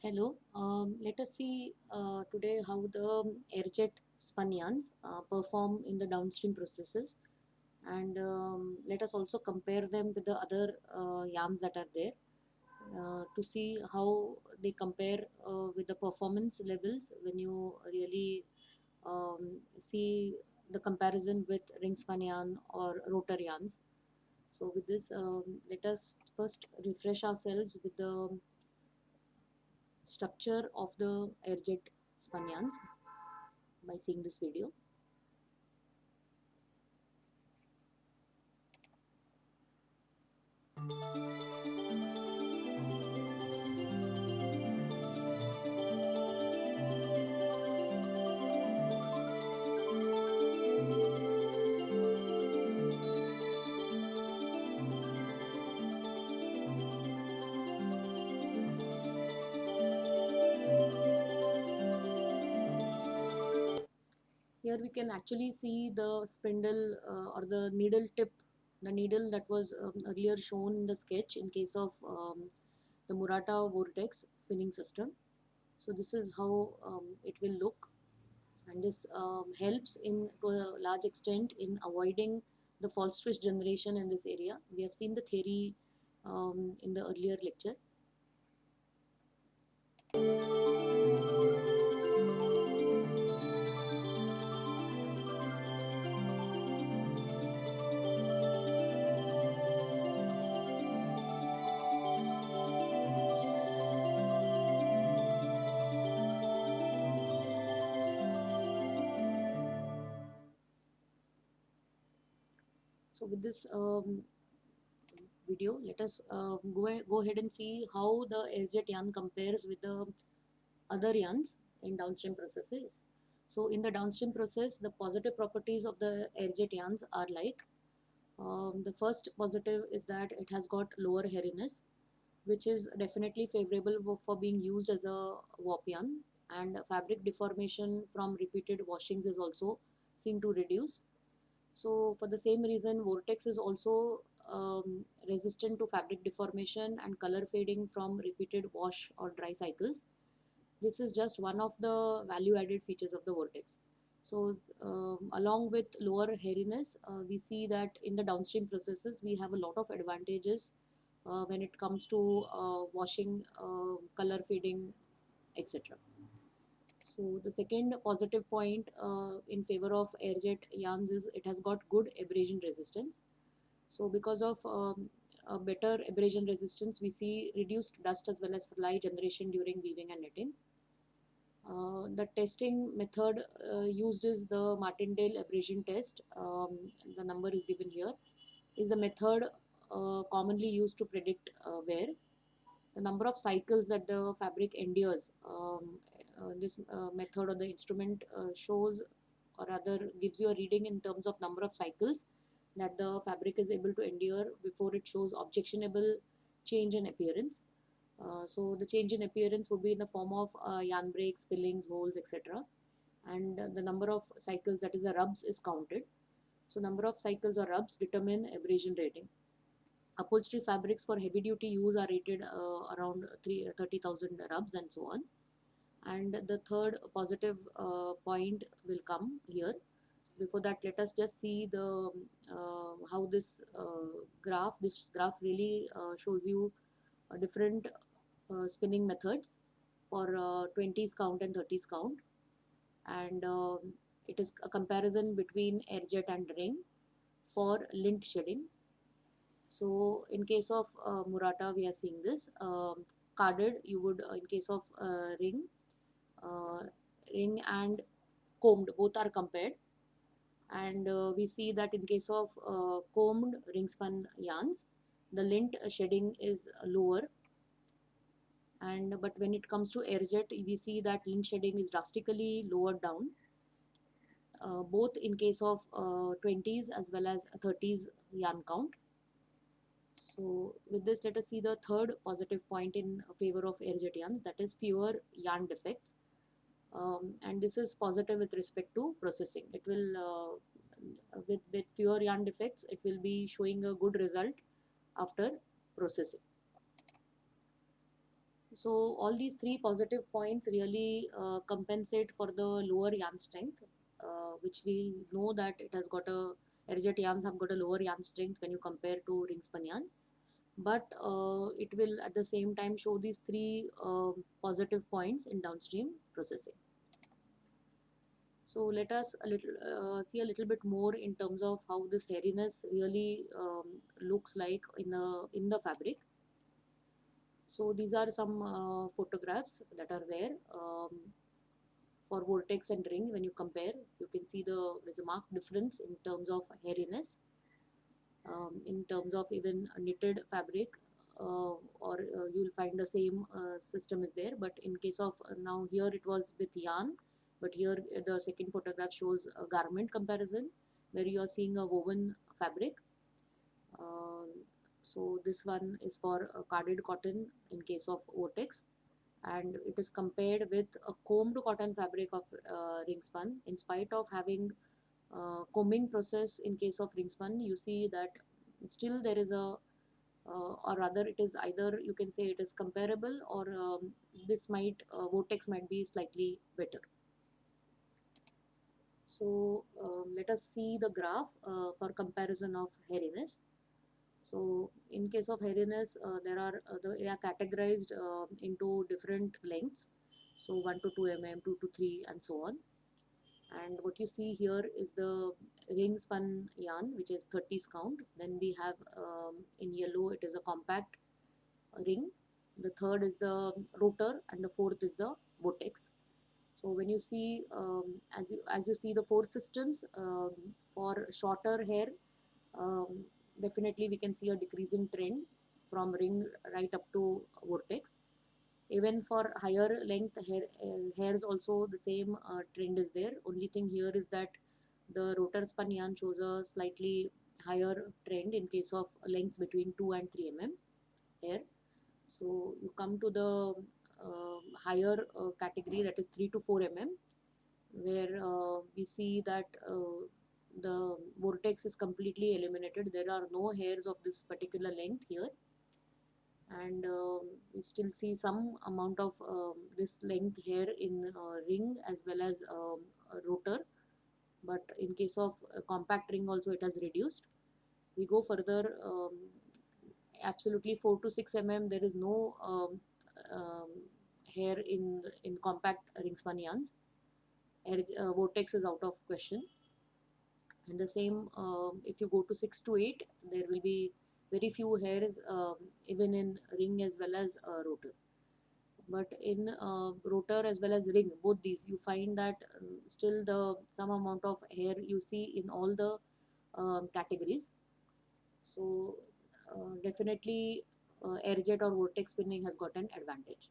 Hello. Let us see today how the airjet spun yarns perform in the downstream processes, and let us also compare them with the other yarns that are there to see how they compare with the performance levels when you really see the comparison with ring spun yarn or rotor yarns. So with this, let us first refresh ourselves with the structure of the airjet spun yarns by seeing this video. Here we can actually see the spindle or the needle tip, the needle that was earlier shown in the sketch in case of the Murata vortex spinning system. So this is how it will look, and this helps in to a large extent in avoiding the false twist generation in this area. We have seen the theory in the earlier lecture. So with this video, let us go ahead and see how the airjet yarn compares with the other yarns in downstream processes. So in the downstream process, the positive properties of the airjet yarns are like the first positive is that it has got lower hairiness, which is definitely favorable for being used as a warp yarn, and fabric deformation from repeated washings is also seen to reduce. So for the same reason, Vortex is also resistant to fabric deformation and color fading from repeated wash or dry cycles. This is just one of the value added features of the Vortex. So along with lower hairiness, we see that in the downstream processes, we have a lot of advantages when it comes to washing, color fading, etc. So the second positive point in favor of airjet yarns is it has got good abrasion resistance. So because of a better abrasion resistance, we see reduced dust as well as fly generation during weaving and knitting. The testing method used is the Martindale abrasion test. The number is given here. Is a method commonly used to predict wear. The number of cycles that the fabric endures. This method or the instrument shows, or rather gives you a reading in terms of number of cycles that the fabric is able to endure before it shows objectionable change in appearance. So the change in appearance would be in the form of yarn breaks, spillings, holes, etc. And the number of cycles, that is the rubs, is counted. So number of cycles or rubs determine abrasion rating. Upholstery fabrics for heavy duty use are rated around 30,000 rubs and so on. And the third positive point will come here. Before that, let us just see the how this graph really shows you different spinning methods for 20s count and 30s count, and it is a comparison between airjet and ring for lint shedding. So in case of Murata, we are seeing this carded. You would in case of uh, ring and combed, both are compared, and we see that in case of combed ring spun yarns, the lint shedding is lower, and but when it comes to airjet, we see that lint shedding is drastically lowered down, both in case of 20s as well as 30s yarn count. So with this, let us see the third positive point in favor of airjet yarns, that is fewer yarn defects. And this is positive with respect to processing. It will with fewer yarn defects, it will be showing a good result after processing. So all these three positive points really compensate for the lower yarn strength, which we know that it has got a air-jet yarns have got a lower yarn strength when you compare to ring spun yarn. But it will at the same time show these three positive points in downstream processing. So let us see a little bit more in terms of how this hairiness really looks like in the fabric. So these are some photographs that are there for vortex and ring. When you compare, you can see there's a marked difference in terms of hairiness, in terms of even knitted fabric, or you'll find the same system is there. But in case of now here it was with yarn, but here the second photograph shows a garment comparison where you are seeing a woven fabric. Um, so this one is for carded cotton in case of vortex, and it is compared with a combed cotton fabric of ring spun. In spite of having combing process in case of ring spun, you see that still there is a or rather it is either you can say it is comparable, or this might vortex might be slightly better. So let us see the graph for comparison of hairiness. So in case of hairiness, they are categorized into different lengths. So 1 to 2 mm, 2 to 3, and so on. And what you see here is the ring spun yarn, which is 30s count. Then we have in yellow it is a compact ring. The third is the rotor, and the fourth is the vortex. So when you see as you see the four systems, for shorter hair, um, definitely we can see a decreasing trend from ring right up to vortex. Even for higher length hairs also the same trend is there. Only thing here is that the rotor spun yarn shows a slightly higher trend in case of lengths between 2 and 3 mm hair. So you come to the higher category, that is 3 to 4 mm, where we see that the vortex is completely eliminated. There are no hairs of this particular length here, and we still see some amount of this length hair in ring as well as rotor. But in case of compact ring also it has reduced. We go further, absolutely 4 to 6 mm there is no um, hair in compact ring spun yarns. Vortex is out of question. And the same, if you go to 6 to 8, there will be very few hairs, even in ring as well as rotor. But in rotor as well as ring, both these, you find that still the some amount of hair you see in all the categories. So definitely air jet or vortex spinning has got an advantage.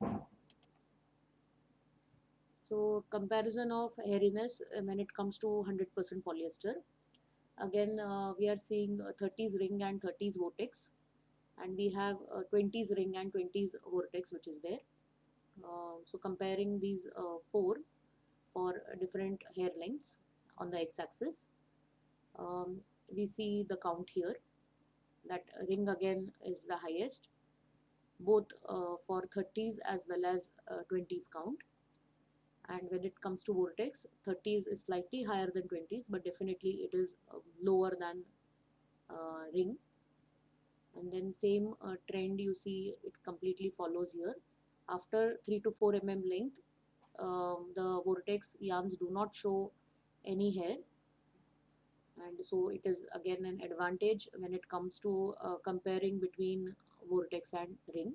So comparison of hairiness when it comes to 100% polyester. Again, we are seeing 30s ring and 30s vortex, and we have 20s ring and 20s vortex, which is there. So comparing these four for different hair lengths on the x-axis, um, we see the count here that ring again is the highest, both for 30s as well as 20s count. And when it comes to vortex, 30s is slightly higher than 20s, but definitely it is lower than ring. And then same trend you see it completely follows here. After 3 to 4 mm length, the vortex yarns do not show any hair, and so it is again an advantage when it comes to comparing between vortex and ring.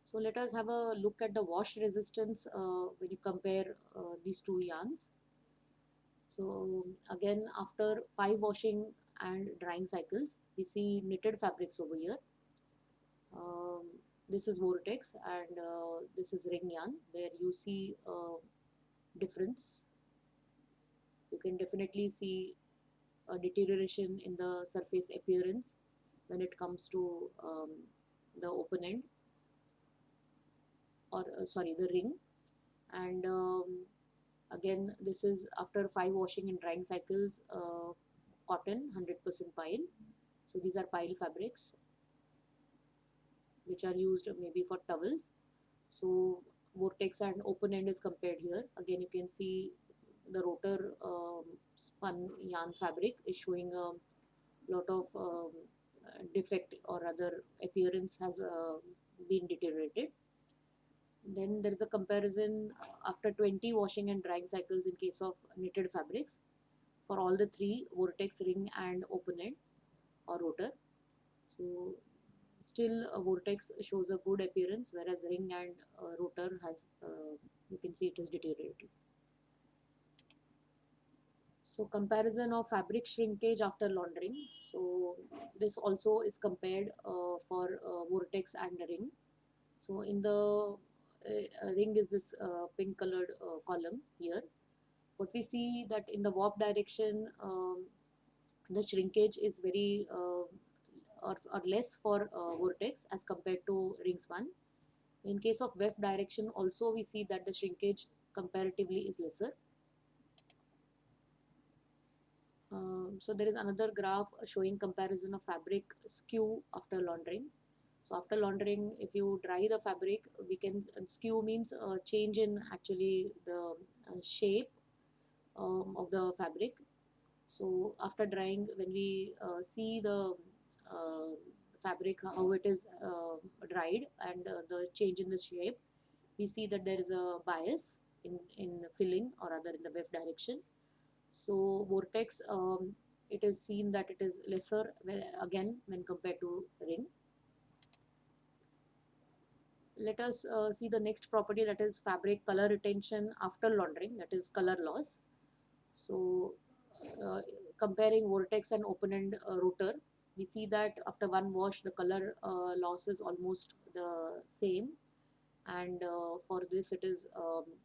So let us have a look at the wash resistance when you compare these two yarns. So again, after 5 washing and drying cycles, we see knitted fabrics over here. Um, this is vortex, and this is ring yarn, where you see difference. You can definitely see a deterioration in the surface appearance when it comes to the open end, or sorry, the ring. And again, this is after 5 washing and drying cycles, cotton 100% pile. So these are pile fabrics. which are used maybe for towels. So vortex and open end is compared here. Again, you can see the rotor spun yarn fabric is showing a lot of defect or other appearance has been deteriorated. Then there is a comparison after 20 washing and drying cycles in case of knitted fabrics for all the three, vortex, ring and open end or rotor. So still vortex shows a good appearance, whereas ring and rotor has you can see it is deteriorated. So comparison of fabric shrinkage after laundering. So this also is compared for vortex and ring. So in the ring is this pink colored column here. What we see that in the warp direction, the shrinkage is very or less for vortex as compared to ring spun. In case of weft direction also we see that the shrinkage comparatively is lesser. So there is another graph showing comparison of fabric skew after laundering. So after laundering, if you dry the fabric, we can skew means change in actually the shape of the fabric. So after drying, when we see the uh, fabric how it is dried and the change in the shape, we see that there is a bias in filling or other in the weft direction. So vortex, it is seen that it is lesser again when compared to ring. Let us see the next property, that is fabric color retention after laundering, that is color loss. So uh, comparing vortex and open end rotor, we see that after one wash the color loss is almost the same, and for this it is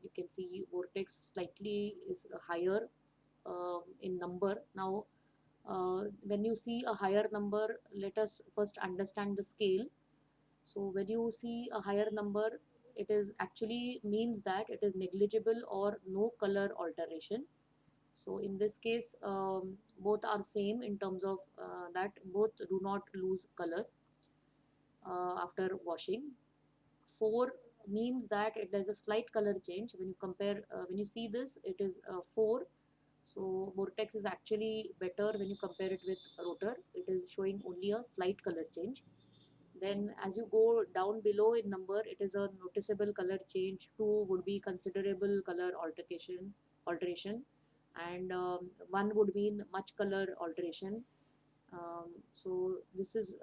you can see vortex slightly is higher in number. Now when you see a higher number, let us first understand the scale. So when you see a higher number, it is actually means that it is negligible or no color alteration. So in this case, both are same in terms of that both do not lose color after washing. 4 means that there's a slight color change. When you compare, when you see this, it is 4. So vortex is actually better when you compare it with rotor. It is showing only a slight color change. Then as you go down below in number, it is a noticeable color change. 2 would be considerable color alteration, and 1 would mean much color alteration. So this is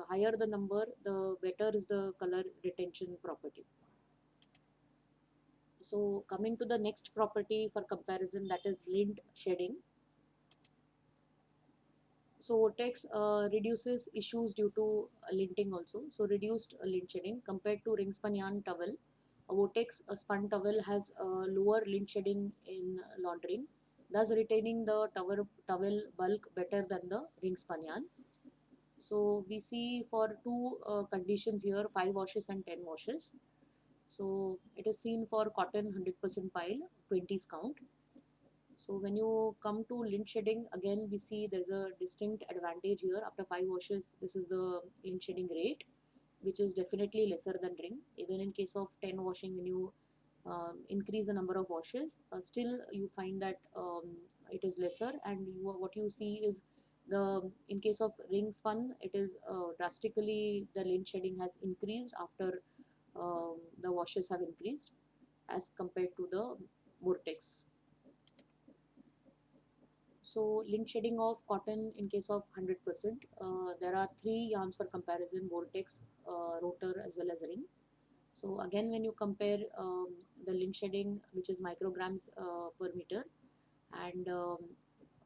higher the number, the better is the color retention property. So coming to the next property for comparison, that is lint shedding. So vortex reduces issues due to linting also. So reduced lint shedding compared to ring spun yarn towel. A vortex spun towel has lower lint shedding in laundering, thus retaining the towel bulk better than the ring spun yarn. So we see for two conditions here, 5 washes and 10 washes. So it is seen for cotton 100% pile, 20s count. So when you come to lint shedding, again we see there's a distinct advantage here. After 5 washes, this is the lint shedding rate, which is definitely lesser than ring. Even in case of 10 washing, when you increase the number of washes, still you find that it is lesser, and what you see is the in case of ring spun, it is drastically the lint shedding has increased after the washes have increased as compared to the vortex. So lint shedding of cotton in case of 100%, there are 3 yarns for comparison: vortex, rotor as well as ring. So again, when you compare the lint shedding, which is micrograms per meter, and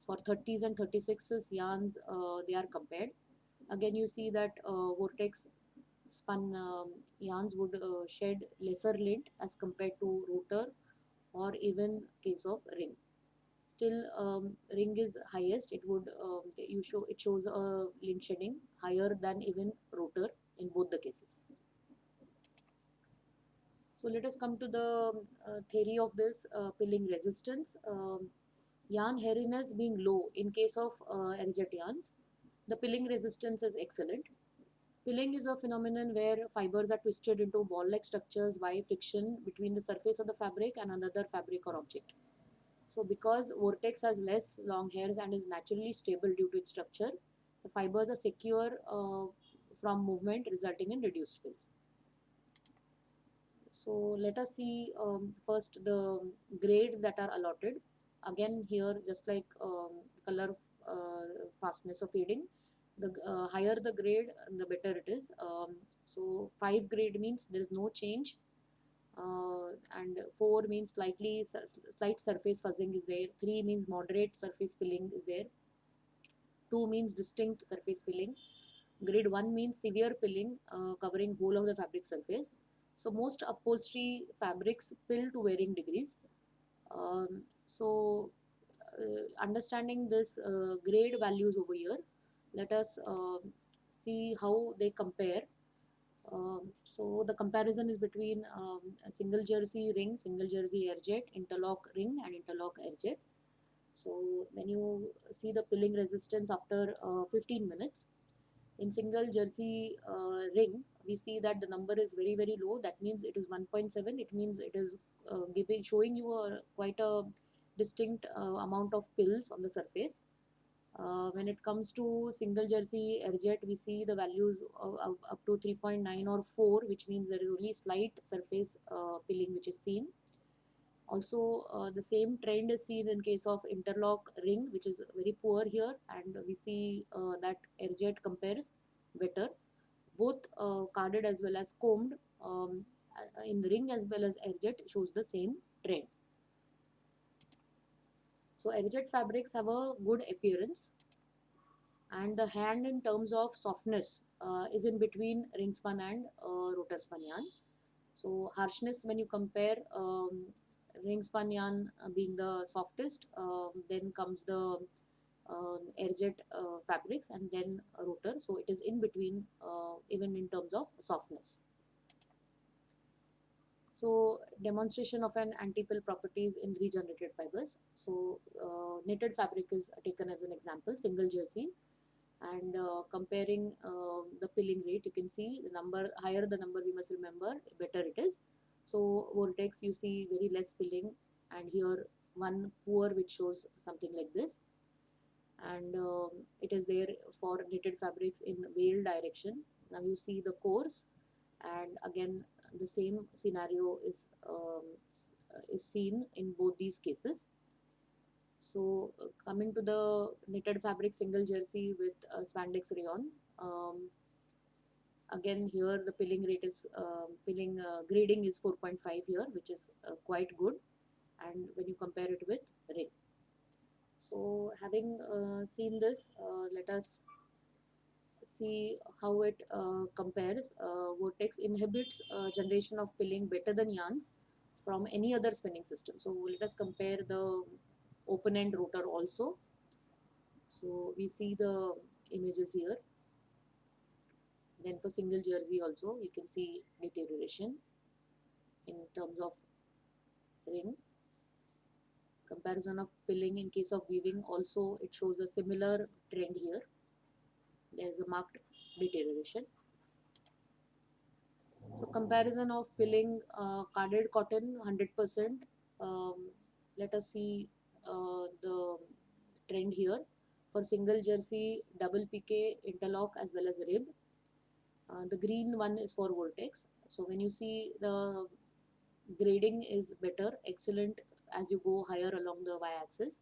for 30s and 36s yarns, they are compared. Again, you see that vortex spun yarns would shed lesser lint as compared to rotor or even case of ring. Still, ring is highest. It would it shows a lint shedding higher than even rotor in both the cases. So let us come to the theory of this pilling resistance. Yarn hairiness being low in case of erzet yarns, the pilling resistance is excellent. Pilling is a phenomenon where fibers are twisted into ball-like structures by friction between the surface of the fabric and another fabric or object. So because vortex has less long hairs and is naturally stable due to its structure, the fibers are secure from movement, resulting in reduced pills. So let us see first the grades that are allotted. Again here, just like color fastness of fading, the higher the grade, the better it is. So 5 grade means there is no change, and 4 means slight surface fuzzing is there. 3 means moderate surface pilling is there. 2 means distinct surface pilling. Grade 1 means severe pilling covering whole of the fabric surface. So most upholstery fabrics pill to varying degrees. Understanding this grade values over here, let us see how they compare. So the comparison is between a single jersey ring, single jersey airjet, interlock ring and interlock airjet. So when you see the pilling resistance after 15 minutes, in single jersey ring, we see that the number is very low. That means it is 1.7. It means it is showing you quite a distinct amount of pills on the surface. When it comes to single jersey airjet, we see the values up to 3.9 or 4, which means there is only slight surface pilling which is seen. Also, the same trend is seen in case of interlock ring, which is very poor here, and we see that airjet compares better. Both carded as well as combed in the ring as well as airjet shows the same trend. So airjet fabrics have a good appearance, and the hand in terms of softness is in between ring spun and rotor spun yarn. So harshness, when you compare ring spun yarn being the softest, then comes the airjet fabrics and then rotor. So it is in between even in terms of softness. So demonstration of an anti-pill properties in regenerated fibers. So knitted fabric is taken as an example, single jersey, and comparing the pilling rate, you can see the number higher the number, we must remember, better it is. So vortex, you see very less pilling, and here one poor which shows something like this, and it is there for knitted fabrics in veil direction. Now you see the course, and again the same scenario is seen in both these cases. So coming to the knitted fabric single jersey with spandex rayon, again here the pilling rate is pilling grading is 4.5 here, which is quite good, and when you compare it with ring. So having seen this, let us see how it compares. Vortex inhibits generation of pilling better than yarns from any other spinning system. So let us compare the open end rotor also. So we see the images here. Then for single jersey also you can see deterioration in terms of ring. Comparison of pilling in case of weaving also, it shows a similar trend here. There is a marked deterioration. So comparison of pilling carded cotton 100%. Let us see the trend here. For single jersey, double piqué, interlock as well as rib. The green one is for vortex. So when you see the grading is better, excellent as you go higher along the y-axis.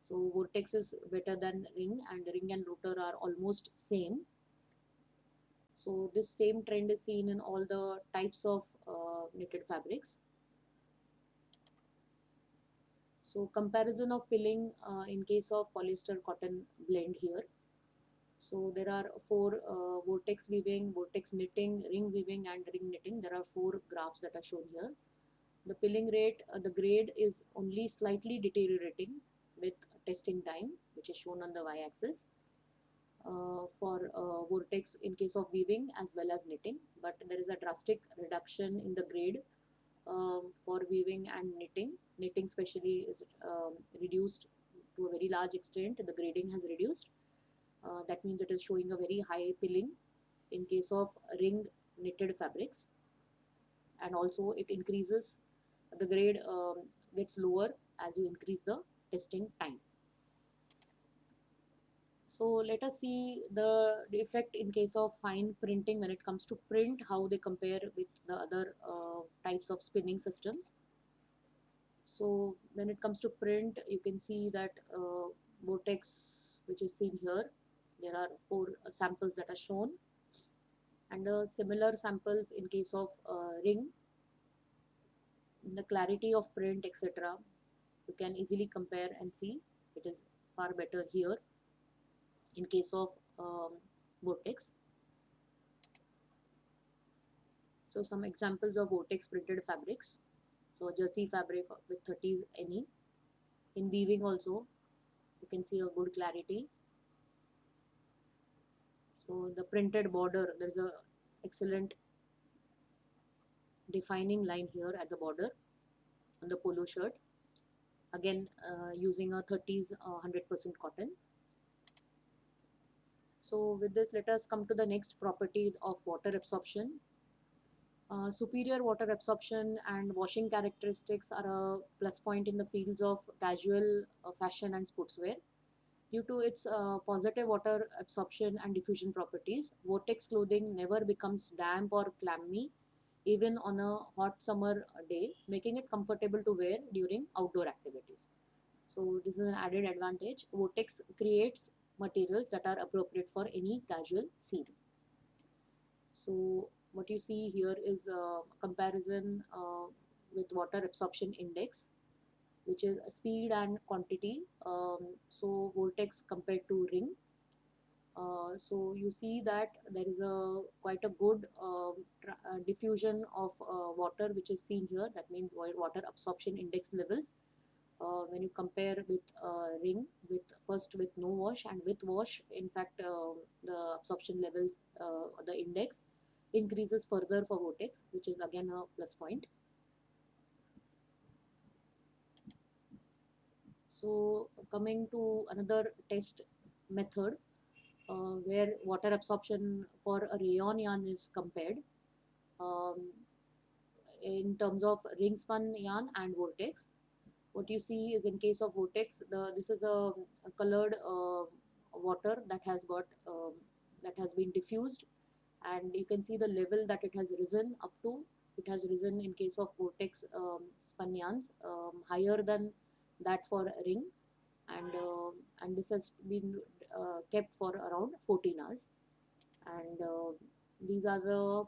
So vortex is better than ring, and ring and rotor are almost same. So this same trend is seen in all the types of knitted fabrics. So comparison of pilling in case of polyester cotton blend here. So there are 4 vortex weaving, vortex knitting, ring weaving and ring knitting. There are 4 graphs that are shown here. The pilling rate, the grade is only slightly deteriorating with testing time, which is shown on the y-axis. For vortex in case of weaving as well as knitting, but there is a drastic reduction in the grade for weaving and knitting. Knitting especially is reduced to a very large extent. The grading has reduced. That means it is showing a very high pilling in case of ring knitted fabrics, and also it increases the grade, gets lower as you increase the testing time. So let us see the effect in case of fine printing when it comes to print, how they compare with the other types of spinning systems. So when it comes to print, you can see that Vortex, which is seen here, there are 4 samples that are shown, and similar samples in case of ring. In the clarity of print, etc., you can easily compare and see it is far better here in case of Vortex. So some examples of Vortex printed fabrics. So jersey fabric with 30s NE. In weaving also, you can see a good clarity. So the printed border, there is a excellent defining line here at the border on the polo shirt. Again, using a 30s 100% cotton. So with this, let us come to the next property of water absorption. Superior water absorption and washing characteristics are a plus point in the fields of casual fashion and sportswear. Due to its positive water absorption and diffusion properties, Vortex clothing never becomes damp or clammy even on a hot summer day, making it comfortable to wear during outdoor activities. So this is an added advantage. Vortex creates materials that are appropriate for any casual scene. So what you see here is a comparison with water absorption index, which is speed and quantity. So Vortex compared to ring. So you see that there is a quite a good diffusion of water which is seen here. That means water absorption index levels. When you compare with ring, with first with no wash and with wash, in fact the absorption levels, the index increases further for Vortex, which is again a plus point. So coming to another test method where water absorption for a rayon yarn is compared um, in terms of ring spun yarn and Vortex. What you see is in case of Vortex, this is a colored water that has got that has been diffused, and you can see the level that it has risen up to. It has risen in case of Vortex spun yarns higher than that for ring, and this has been kept for around 14 hours. And these are the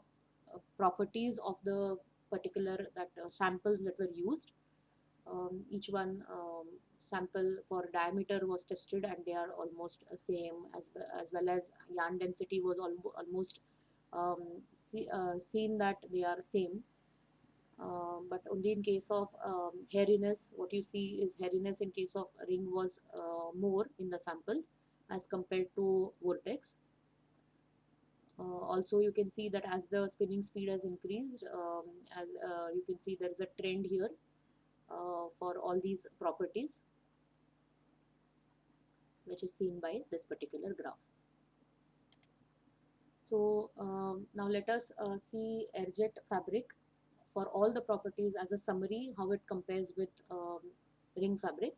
properties of the particular that samples that were used. Each one sample for diameter was tested, and they are almost same, as well as yarn density was almost seen that they are same. But only in case of hairiness, what you see is hairiness in case of ring was more in the samples as compared to Vortex. Also, you can see that as the spinning speed has increased, as you can see there is a trend here for all these properties, which is seen by this particular graph. So now let us see Airjet fabric for all the properties as a summary, how it compares with ring fabric.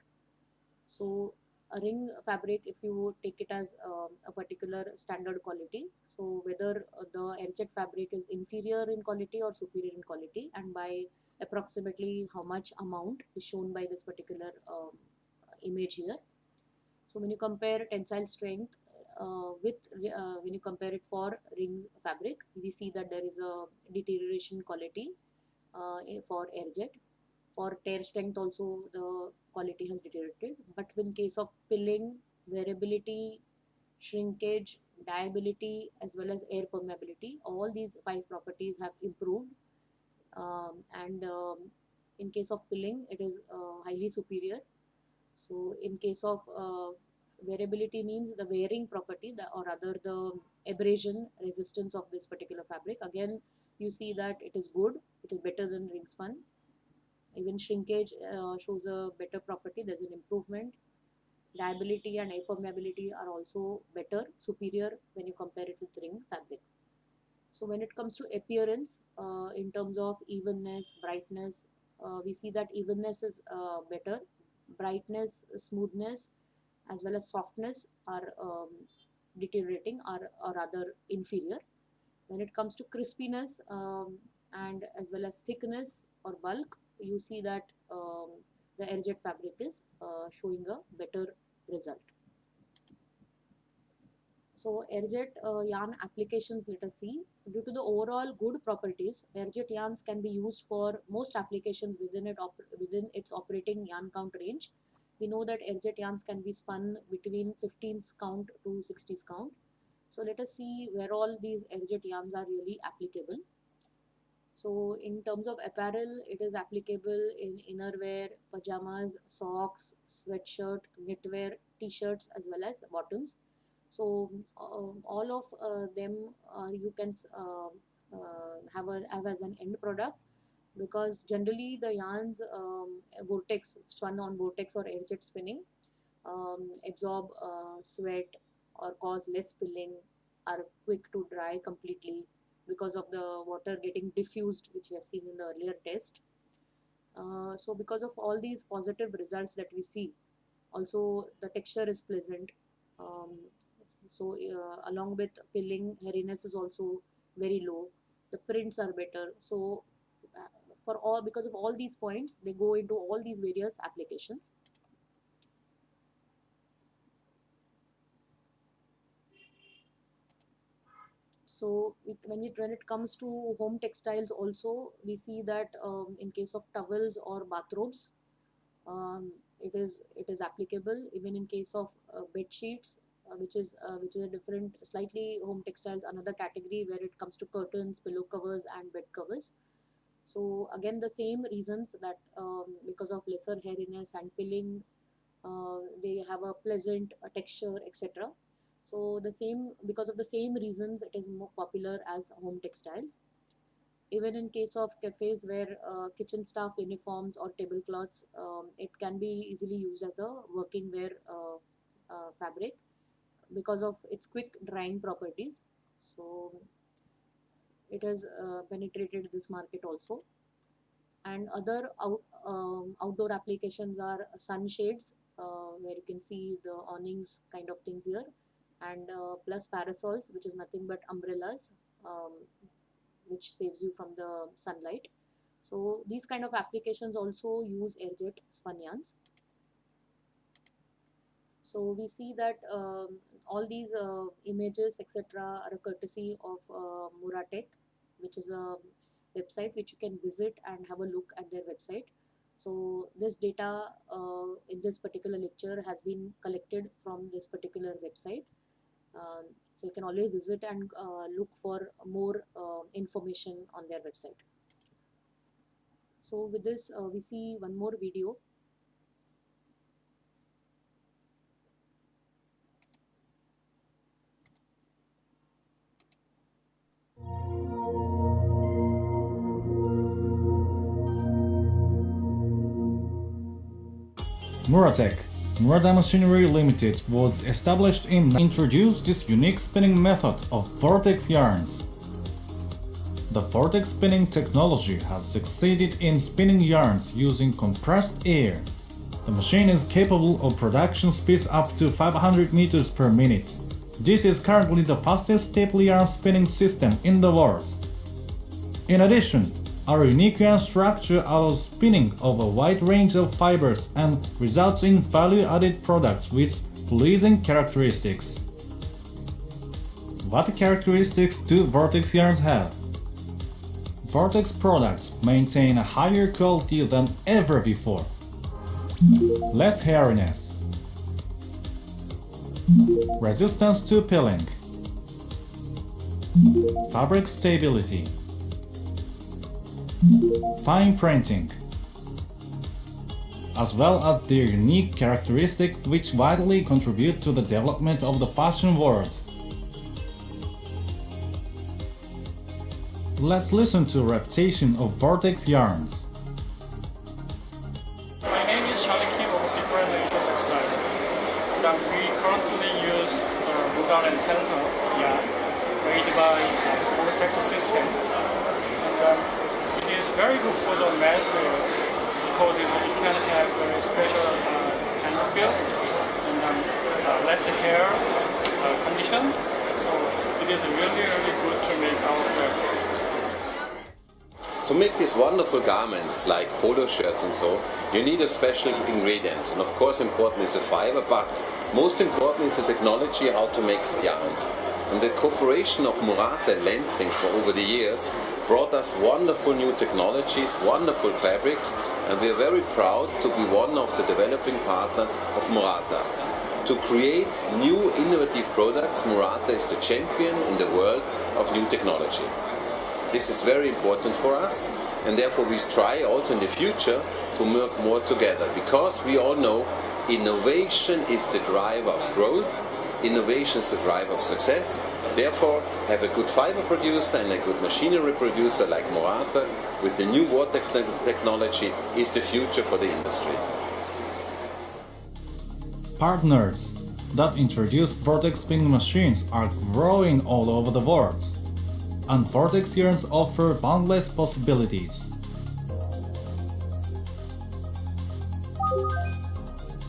So a ring fabric, if you take it as a particular standard quality, so whether the Airjet fabric is inferior in quality or superior in quality, and by approximately how much amount is shown by this particular image here. So when you compare tensile strength with when you compare it for ring fabric, we see that there is a deterioration quality for Airjet. For tear strength also the quality has deteriorated. But in case of pilling, wearability, shrinkage, dyeability, as well as air permeability, all these 5 properties have improved. And in case of pilling, it is highly superior. So in case of wearability means the wearing property, or rather the abrasion resistance of this particular fabric. Again, you see that it is good, it is better than ring spun. Even shrinkage shows a better property, there's an improvement. Dyeability and air permeability are also better, superior when you compare it with ring fabric. So when it comes to appearance, in terms of evenness, brightness, we see that evenness is better. Brightness, smoothness, as well as softness are deteriorating, or rather inferior. When it comes to crispiness, and as well as thickness or bulk, you see that the airjet fabric is showing a better result. So airjet yarn applications, let us see. Due to the overall good properties, airjet yarns can be used for most applications within its operating yarn count range. We know that airjet yarns can be spun between 15's count to 60's count. So let us see where all these airjet yarns are really applicable. So in terms of apparel, it is applicable in innerwear, pajamas, socks, sweatshirt, knitwear, t-shirts, as well as bottoms. So all of them you can have as an end product, because generally the yarns vortex spun on vortex or airjet spinning absorb sweat or cause less spilling, are quick to dry completely because of the water getting diffused, which we have seen in the earlier test. So because of all these positive results that we see, also the texture is pleasant. Um, so along with pilling, hairiness is also very low. The prints are better. So because of all these points, they go into all these various applications. So when it comes to home textiles also, we see that in case of towels or bathrobes, it is applicable. Even in case of bed sheets, which is a different, slightly home textiles, another category where it comes to curtains, pillow covers, and bed covers. So again, the same reasons that because of lesser hairiness and pilling, they have a pleasant texture, etc. So because of the same reasons, it is more popular as home textiles. Even in case of cafes where kitchen staff uniforms or tablecloths, it can be easily used as a working wear fabric because of its quick drying properties. So it has penetrated this market also. And other outdoor applications are sunshades, where you can see the awnings kind of things here, and plus parasols, which is nothing but umbrellas, um, which saves you from the sunlight. So these kind of applications also use airjet spun yarns. So we see that all these images, etc., are a courtesy of Muratech, which is a website which you can visit and have a look at their website. So this data in this particular lecture has been collected from this particular website. So you can always visit and look for more information on their website. So with this, we see one more video. Muratech, Murata Machinery Limited, was established in introduced this unique spinning method of vortex yarns. The vortex spinning technology has succeeded in spinning yarns using compressed air. The machine is capable of production speeds up to 500 meters per minute. This is currently the fastest staple yarn spinning system in the world. In addition, our unique yarn structure allows spinning of a wide range of fibers and results in value-added products with pleasing characteristics. What characteristics do vortex yarns have? Vortex products maintain a higher quality than ever before. Less hairiness. Resistance to pilling. Fabric stability. Fine printing, as well as their unique characteristics which vitally contribute to the development of the fashion world. Let's listen to a reputation of vortex yarns. My name is Charlie Kim of Different Eco Textile. That we currently use Rugal and Tensor yarn made by Vortex system. And it is very good for the menswear because it can have very special hand feel and less hair condition. So it is really, really good to make our fabrics. To make these wonderful garments like polo shirts and so, you need a special ingredient. And of course important is the fiber, but most important is the technology how to make yarns. And the cooperation of Murata and Lenzing for over the years brought us wonderful new technologies, wonderful fabrics, and we are very proud to be one of the developing partners of Murata. To create new innovative products, Murata is the champion in the world of new technology. This is very important for us, and therefore we try also in the future to work more together, because we all know innovation is the driver of growth, innovation is the driver of success. Therefore, have a good fiber producer and a good machinery producer like Murata with the new vortex technology is the future for the industry. Partners that introduce vortex spinning machines are growing all over the world, and vortex yarns offer boundless possibilities.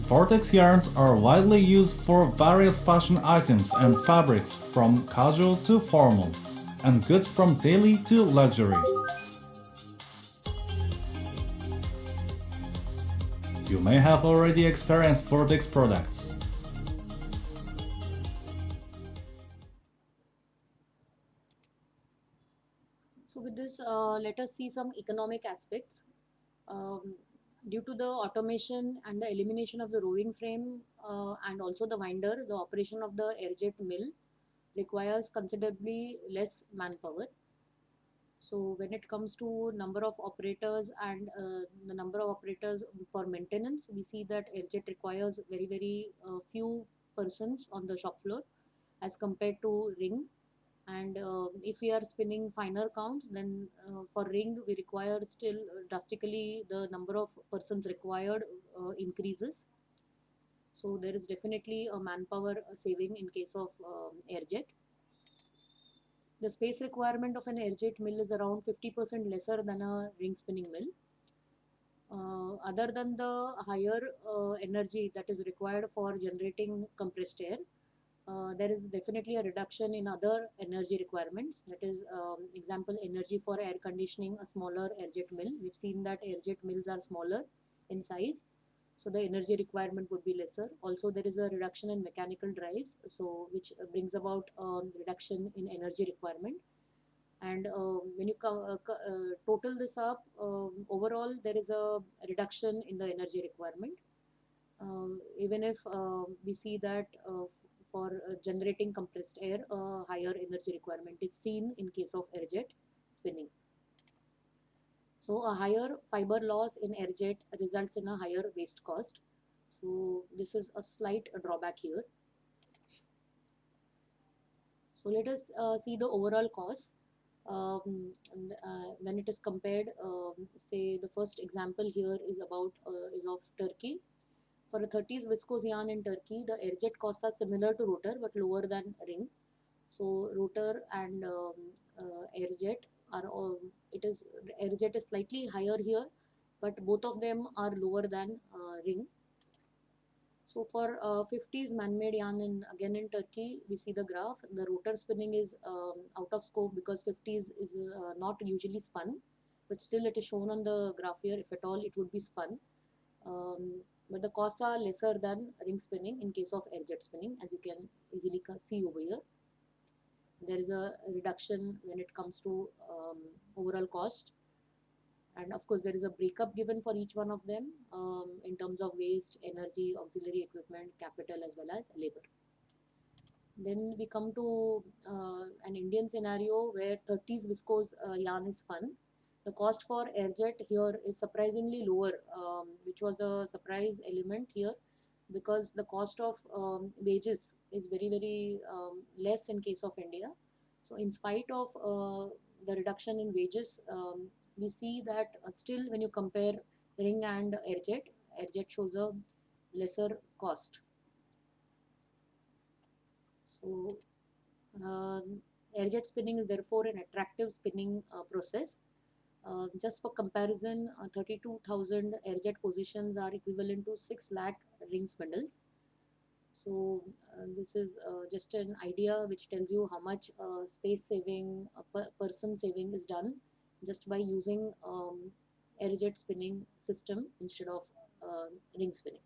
Vortex yarns are widely used for various fashion items and fabrics, from casual to formal, and goods from daily to luxury. You may have already experienced Vortex products. So with this, let us see some economic aspects. Due to the automation and the elimination of the roving frame and also the winder, the operation of the airjet mill requires considerably less manpower. So when it comes to number of operators and the number of operators for maintenance, we see that airjet requires very few persons on the shop floor as compared to ring. And if we are spinning finer counts, then for ring we require still drastically the number of persons required increases. So there is definitely a manpower saving in case of airjet. The space requirement of an airjet mill is around 50% lesser than a ring spinning mill. Other than the higher energy that is required for generating compressed air, there is definitely a reduction in other energy requirements. That is, example, energy for air conditioning a smaller airjet mill. We've seen that airjet mills are smaller in size, so the energy requirement would be lesser. Also, there is a reduction in mechanical drives, so which brings about reduction in energy requirement. And when you total this up, overall there is a reduction in the energy requirement. Even if we see that for generating compressed air, a higher energy requirement is seen in case of airjet spinning. So a higher fiber loss in airjet results in a higher waste cost. So this is a slight drawback here. So let us see the overall cost. When it is compared, say the first example here is about is of Turkey. For a 30s viscose yarn in Turkey, the airjet costs are similar to rotor but lower than ring. So rotor and airjet are airjet is slightly higher here, but both of them are lower than ring. So for 50s man-made yarn again in Turkey, we see the graph. The rotor spinning is out of scope because 50s is not usually spun, but still it is shown on the graph here. If at all, it would be spun. But the costs are lesser than ring spinning in case of airjet spinning, as you can easily see over here. There is a reduction when it comes to overall cost, and of course there is a breakup given for each one of them in terms of waste, energy, auxiliary equipment, capital, as well as labor. Then we come to an Indian scenario where 30s viscose yarn is spun. The cost for airjet here is surprisingly lower, which was a surprise element here, because the cost of wages is very less in case of India. So in spite of the reduction in wages, we see that still when you compare ring and airjet shows a lesser cost. So Air jet spinning is therefore an attractive spinning process. Just for comparison, 32,000 air jet positions are equivalent to 6 lakh ring spindles. So this is just an idea which tells you how much space saving, person saving is done just by using air jet spinning system instead of ring spinning.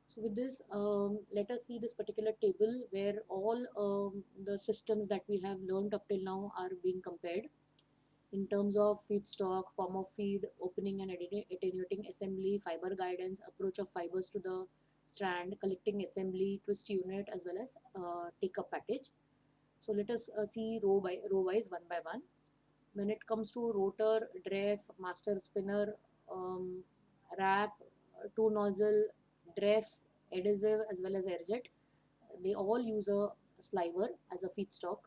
So with this, let us see this particular table where all the systems that we have learned up till now are being compared in terms of feedstock, form of feed, opening and attenuating assembly, fiber guidance, approach of fibers to the strand, collecting assembly, twist unit, as well as take-up package. So let us see row wise, one by one. When it comes to rotor, draft, master spinner, wrap, two nozzle, draft, adhesive, as well as air jet, they all use a sliver as a feedstock,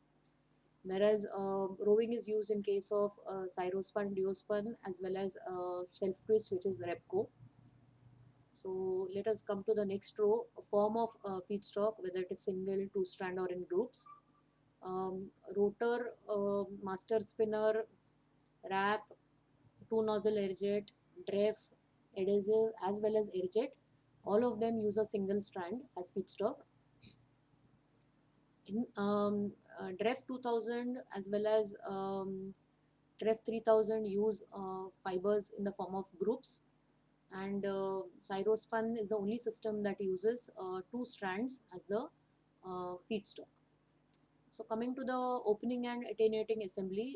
whereas rowing is used in case of cyrospun, duospun, as well as shelf twist, which is Repco. So let us come to the next row, a form of feedstock, whether it is single, two strand, or in groups. Rotor, master spinner, wrap, two nozzle air jet, draft, adhesive, as well as air jet, all of them use a single strand as feedstock. In DREF 2000 as well as DREF 3000 use fibers in the form of groups, and Cyrospun is the only system that uses two strands as the feedstock. So coming to the opening and attenuating assembly,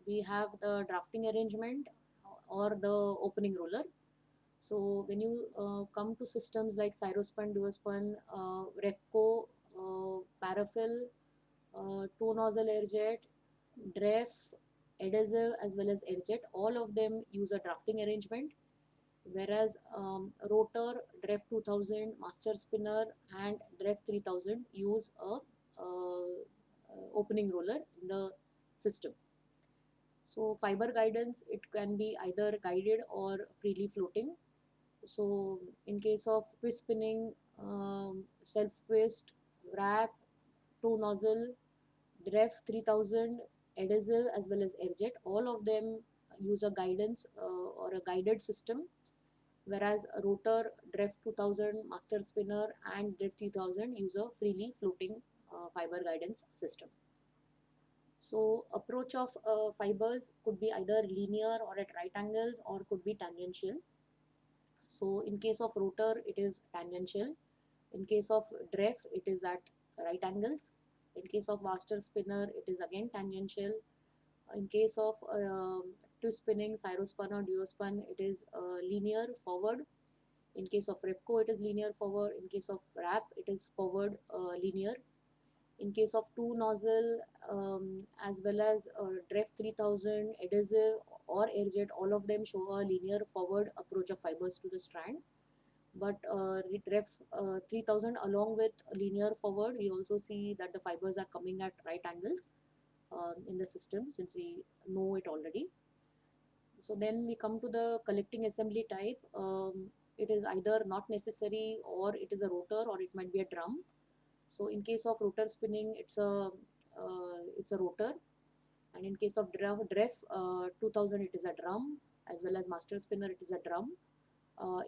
we have the drafting arrangement or the opening roller. So when you come to systems like Cyrospun, Duospun, Repco, Parafill, two nozzle air jet, DREF, adhesive, as well as air jet, all of them use a drafting arrangement, whereas rotor, DREF 2000, master spinner, and DREF 3000 use a opening roller in the system. So fiber guidance, it can be either guided or freely floating. So in case of twist spinning, self twist, wrap, two nozzle, DREF 3000, adhesive, as well as air jet, all of them use a guidance or a guided system, whereas a rotor, DREF 2000, master spinner, and DREF 3000 use a freely floating fiber guidance system. So approach of fibers could be either linear or at right angles, or could be tangential. So in case of rotor, it is tangential. In case of DREF, it is at right angles. In case of master spinner, it is again tangential. In case of twist spinning, cyrospun or duospun, it is linear forward. In case of Repco, it is linear forward. In case of wrap, it is forward linear. In case of two nozzle, as well as DREF 3000, adhesive, or air jet, all of them show a linear forward approach of fibers to the strand. But DREF 3000, along with linear forward, we also see that the fibers are coming at right angles in the system, since we know it already. So then we come to the collecting assembly type. It is either not necessary, or it is a rotor, or it might be a drum. So in case of rotor spinning, it's a rotor, and in case of DREF 2000, it is a drum, as well as master spinner, it is a drum.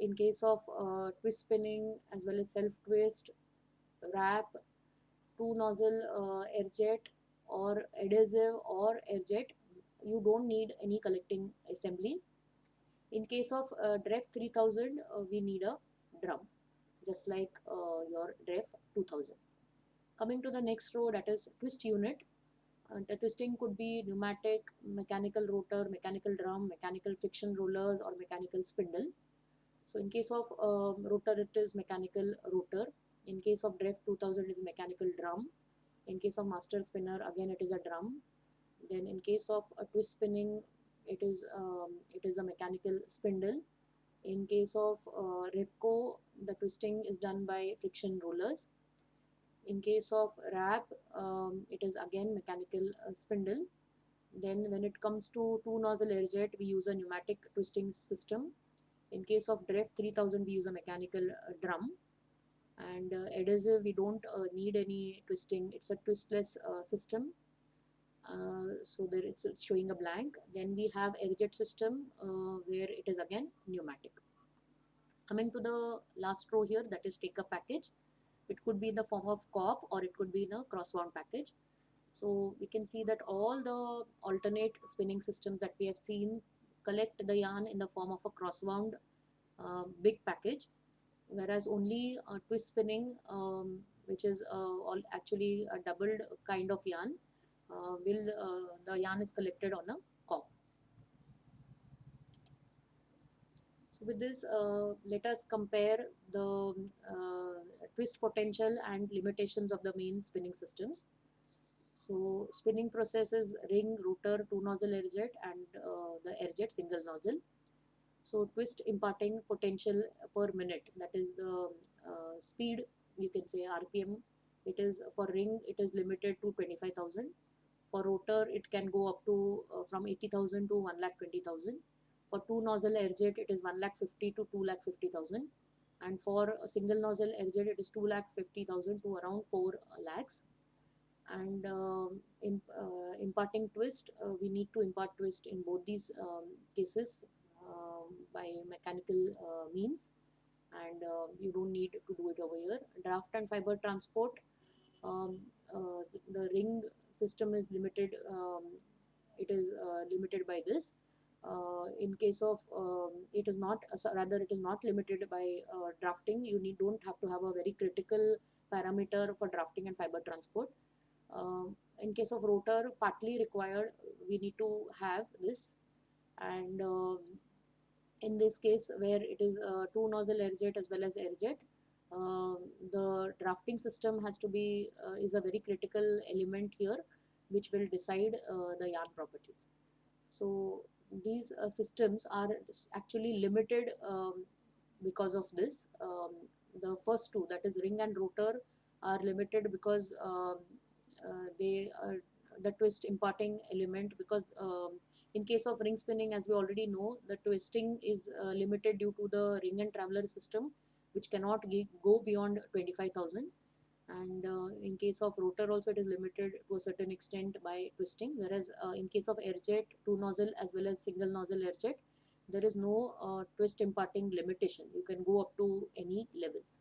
In case of twist spinning, as well as self twist, wrap, two nozzle air jet, or adhesive, or air jet, you don't need any collecting assembly. In case of DREF 3000, we need a drum, just like your DREF 2000. Coming to the next row, that is twist unit. The twisting could be pneumatic, mechanical rotor, mechanical drum, mechanical friction rollers, or mechanical spindle. So in case of rotor, it is mechanical rotor. In case of DREF 2000, it is mechanical drum. In case of master spinner, again it is a drum. Then in case of a twist spinning, it is a mechanical spindle. In case of Repco, the twisting is done by friction rollers. In case of wrap, it is again mechanical spindle. Then when it comes to two nozzle air jet, we use a pneumatic twisting system. In case of DREF 3000, we use a mechanical drum. And adhesive, we don't need any twisting. It's a twistless system. So there it's showing a blank. Then we have air-jet system where it is again pneumatic. Coming to the last row here, that is take a package. It could be in the form of COP or it could be in a cross-wound package. So we can see that all the alternate spinning systems that we have seen collect the yarn in the form of a cross-wound big package, whereas only twist spinning, which is actually a doubled kind of yarn, the yarn is collected on a COP. So with this, let us compare the twist potential and limitations of the main spinning systems. So spinning process is ring, rotor, two nozzle air jet, and the air jet single nozzle. So twist imparting potential per minute, that is the speed, you can say RPM. It is for ring, it is limited to 25,000. For rotor, it can go up to from 80,000 to 1,20,000. For two nozzle air jet, it is 1,50,000 to 2,50,000. And for a single nozzle air jet, it is 2,50,000 to around 4 lakhs. And imparting twist, we need to impart twist in both these cases by mechanical means, and you don't need to do it over here. Draft and fiber transport, um, the ring system is limited, it is limited by this. In case of it is not, rather it is not limited by drafting. You don't have to have a very critical parameter for drafting and fiber transport. In case of rotor, partly required, we need to have this. And in this case, where it is two nozzle air jet as well as air jet, the drafting system has to be is a very critical element here, which will decide the yarn properties. So these systems are actually limited because of this. The first two, that is ring and rotor, are limited because they are the twist imparting element, because in case of ring spinning, as we already know, the twisting is limited due to the ring and traveler system, which cannot go beyond 25,000. And in case of rotor also, it is limited to a certain extent by twisting, whereas in case of air jet, two nozzle as well as single nozzle air jet, there is no twist imparting limitation. You can go up to any levels.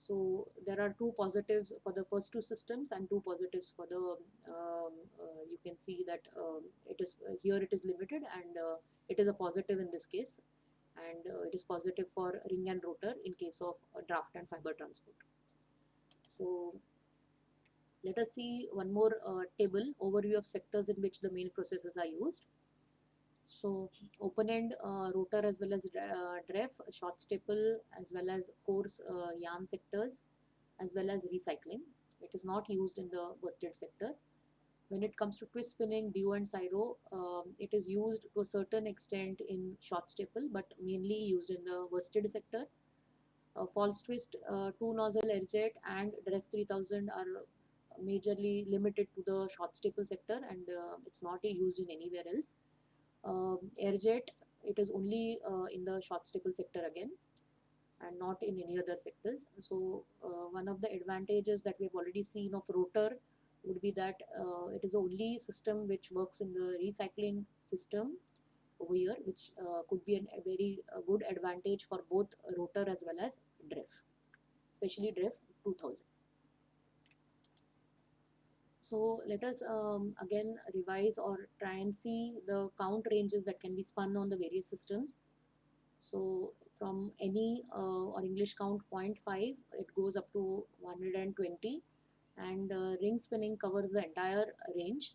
So there are two positives for the first two systems and two positives for the you can see that it is here it is limited, and it is a positive in this case, and it is positive for ring and rotor in case of draft and fiber transport. So let us see one more table overview of sectors in which the main processes are used. So open end rotor as well as DREF, short staple as well as coarse yarn sectors, as well as recycling. It is not used in the worsted sector. When it comes to twist spinning, DO and CYRO, it is used to a certain extent in short staple, but mainly used in the worsted sector. False twist, two nozzle air jet and DREF 3000 are majorly limited to the short staple sector, and it's not used in anywhere else. Air jet, it is only in the short staple sector again, and not in any other sectors. So one of the advantages that we have already seen of rotor would be that it is the only system which works in the recycling system over here, which could be a very good advantage for both rotor as well as DREF, especially DREF 2000. So let us again revise or try and see the count ranges that can be spun on the various systems. So from any or English count 0.5, it goes up to 120, and ring spinning covers the entire range.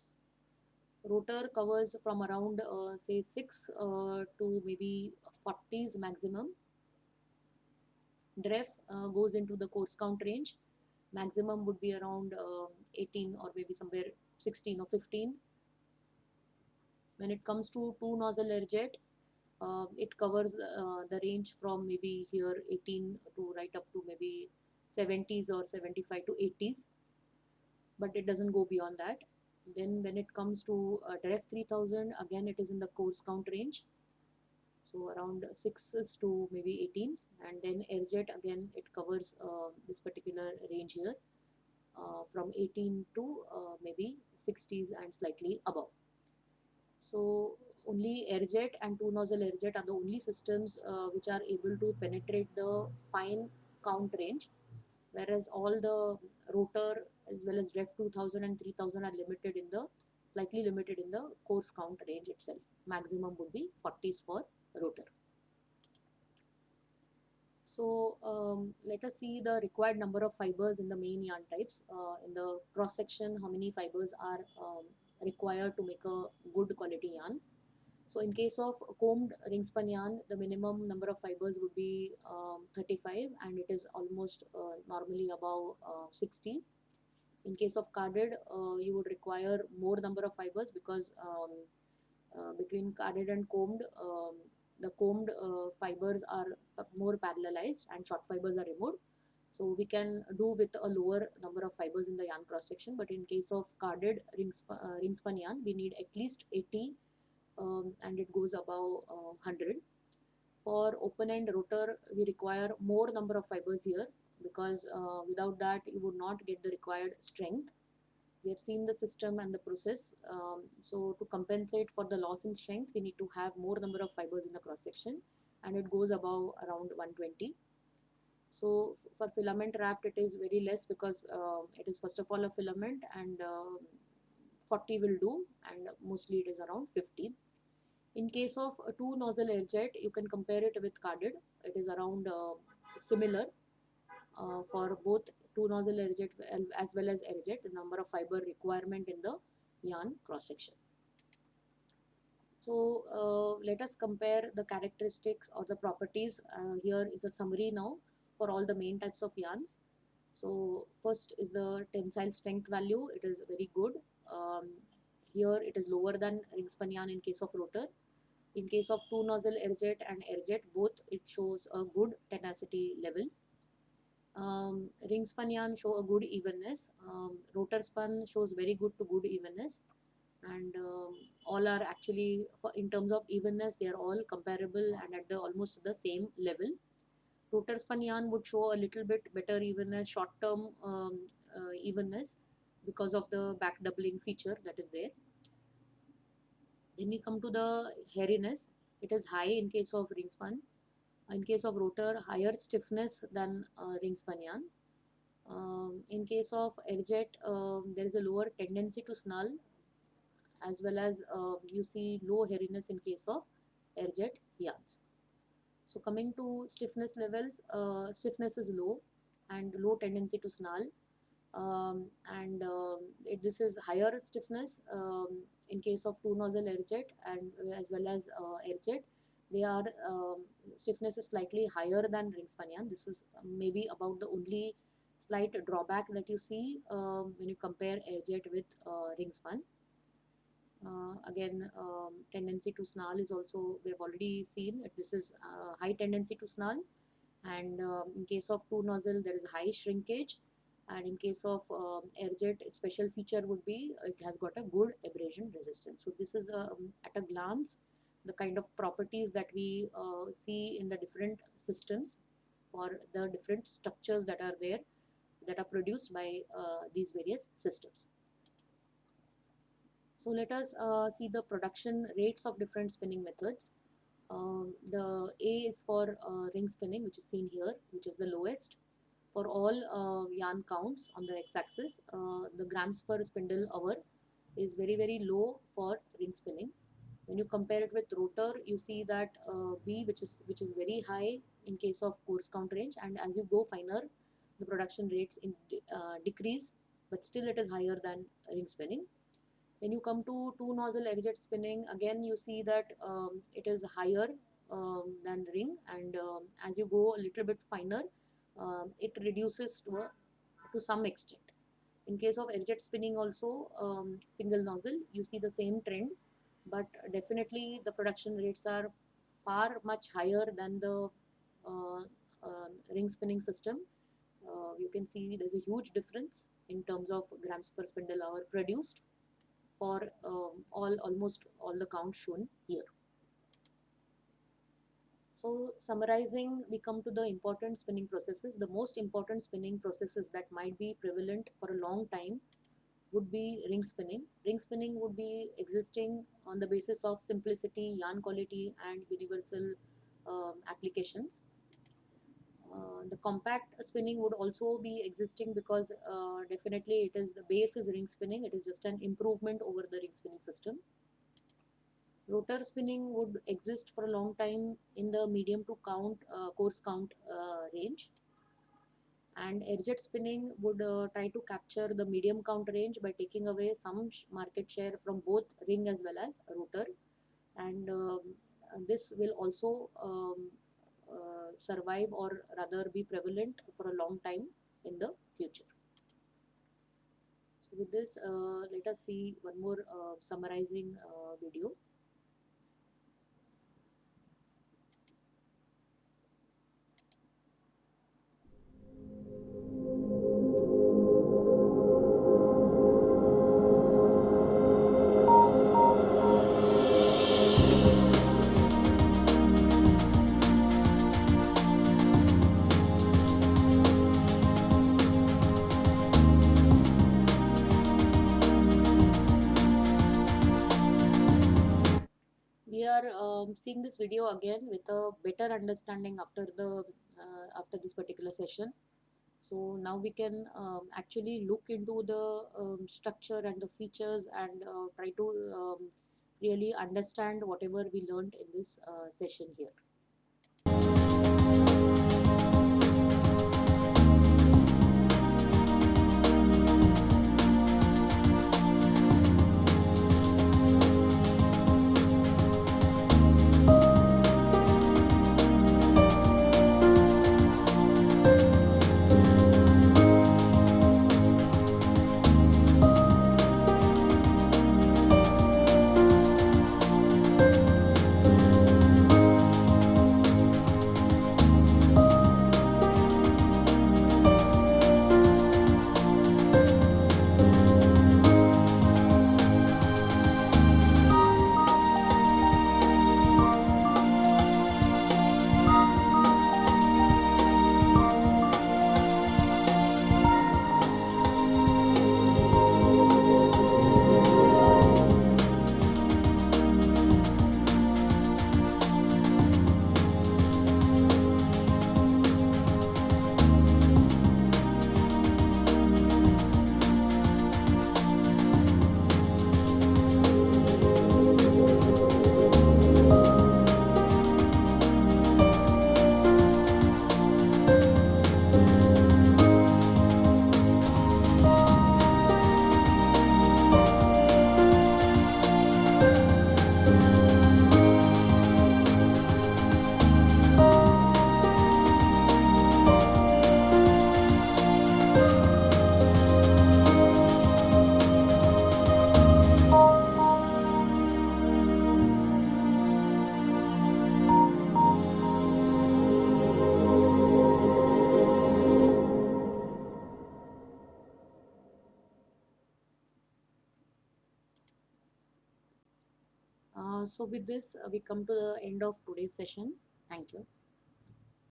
Rotor covers from around say 6 to maybe 40s maximum. DREF goes into the coarse count range. Maximum would be around 18 or maybe somewhere 16 or 15. When it comes to two nozzle air jet, it covers the range from maybe here 18 to right up to maybe 70s or 75 to 80s, but it doesn't go beyond that. Then when it comes to DREF 3000, again it is in the coarse count range. So around 6s to maybe 18s, and then air-jet again it covers this particular range here from 18 to maybe 60s and slightly above. So only air-jet and two-nozzle air-jet are the only systems which are able to penetrate the fine count range, whereas all the rotor as well as ref 2000 and 3000 are limited in the slightly limited in the coarse count range itself. Maximum would be 40s for rotor. So let us see the required number of fibers in the main yarn types. In the cross section, how many fibers are required to make a good quality yarn. So in case of combed ring spun yarn, the minimum number of fibers would be 35, and it is almost normally above 60. In case of carded, you would require more number of fibers because between carded and combed, the combed fibers are more parallelized and short fibers are removed. So we can do with a lower number of fibers in the yarn cross section, but in case of carded ring spun yarn, we need at least 80 and it goes above 100. For open end rotor, we require more number of fibers here because without that you would not get the required strength. We have seen the system and the process. So to compensate for the loss in strength, we need to have more number of fibers in the cross section, and it goes above around 120. So for filament wrapped, it is very less because it is first of all a filament, and 40 will do, and mostly it is around 50. In case of a two nozzle air jet, you can compare it with carded. It is around similar for both two nozzle air jet as well as air jet, the number of fiber requirement in the yarn cross section. So let us compare the characteristics or the properties. Here is a summary now for all the main types of yarns. So first is the tensile strength value. It is very good. Um, Here it is lower than ring spun yarn in case of rotor. In case of two nozzle air jet and air jet, both it shows a good tenacity level. Ring spun yarn show a good evenness. Rotor spun shows very good to good evenness, and all are actually in terms of evenness they are all comparable and at the almost the same level. Rotor spun yarn would show a little bit better evenness, short term evenness because of the back doubling feature that is there. Then we come to the hairiness. It is high in case of ring spun. In case of rotor, higher stiffness than ring spun yarn. In case of air jet, there is a lower tendency to snarl, as well as you see low hairiness in case of air jet yarns. So coming to stiffness levels, stiffness is low and low tendency to snarl. And this is higher stiffness in case of two nozzle air jet and as well as air jet. They are stiffness is slightly higher than ring spun yarn. This is maybe about the only slight drawback that you see when you compare air jet with ring spun. Again, tendency to snarl is also, we have already seen that this is high tendency to snarl, and in case of two nozzle there is high shrinkage, and in case of air jet its special feature would be it has got a good abrasion resistance. So this is at a glance the kind of properties that we see in the different systems for the different structures that are there, that are produced by these various systems. So let us see the production rates of different spinning methods. The A is for ring spinning, which is seen here, which is the lowest. For all yarn counts on the x-axis, the grams per spindle hour is very, very low for ring spinning. When you compare it with rotor, you see that B, which is very high in case of coarse count range, and as you go finer, the production rates decrease, but still it is higher than ring spinning. When you come to two nozzle air jet spinning, again you see that it is higher than ring, and as you go a little bit finer, it reduces to some extent. In case of air jet spinning also, single nozzle, you see the same trend, but definitely the production rates are far much higher than the uh, ring spinning system. You can see there's a huge difference in terms of grams per spindle hour produced for almost all the counts shown here. So summarizing, we come to the important spinning processes. The most important spinning processes that might be prevalent for a long time would be ring spinning. Ring spinning would be existing on the basis of simplicity, yarn quality, and universal applications. The compact spinning would also be existing because definitely it is the base is ring spinning. It is just an improvement over the ring spinning system. Rotor spinning would exist for a long time in the medium to coarse count range, and air-jet spinning would try to capture the medium count range by taking away some market share from both ring as well as rotor, and this will also survive or rather be prevalent for a long time in the future. So with this, let us see one more summarizing video. We are seeing this video again with a better understanding after this particular session. So now we can actually look into the structure and the features and try to really understand whatever we learned in this session here. So with this, we come to the end of today's session. Thank you.